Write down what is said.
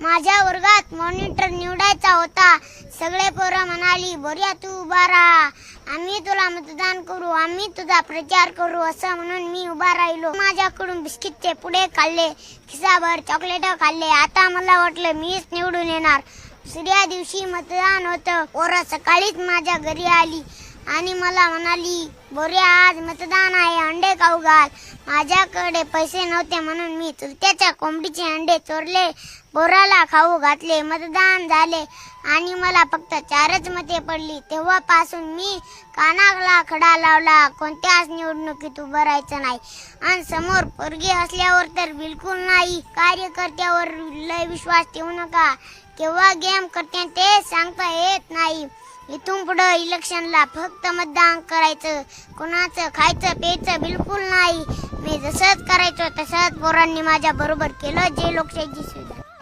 माझ्या वर्गात मॉनिटर निवडायचा होता. सगळे पोरं म्हणाली, बोरिया तू उभा राहा, आम्ही तुला मतदान करू, आम्ही तुझा प्रचार करू. असं म्हणून मी उभा राहिलो. माझ्याकडून बिस्किटचे पुडे खाल्ले, खिसाभर चॉकलेट खाल्ले. आता मला वाटलं मीच निवडून येणार. दुसऱ्या दिवशी मतदान होतं. पोरं सकाळीच माझ्या घरी आली आणि मला म्हणाली, बोरिया आज मतदान आहे, अंडे खाऊ घाल. माझ्याकडे पैसे नव्हते म्हणून मी चुलत्याच्या कोंबडीचे अंडे चोरले, पोराला खाऊ घातले. मतदान झाले आणि मला फक्त 4च मते पडली. तेव्हापासून मी कानाला खडा लावला, कोणत्याच निवडणुकीत उभं राहायचं नाही. आणि समोर पोरगी असल्यावर तर बिलकुल नाही. कार्यकर्त्यावर लय विश्वास ठेवू नका, केव्हा गेम करते ते सांगता येत नाही. इथून पुढे इलेक्शनला फक्त मतदान करायचं, कोणाचं खायचं प्यायचं बिलकुल नाही. मी जसंच करायचो तसंच पोरांनी माझ्या बरोबर केलं. जे लोकशाहीची सुविधा.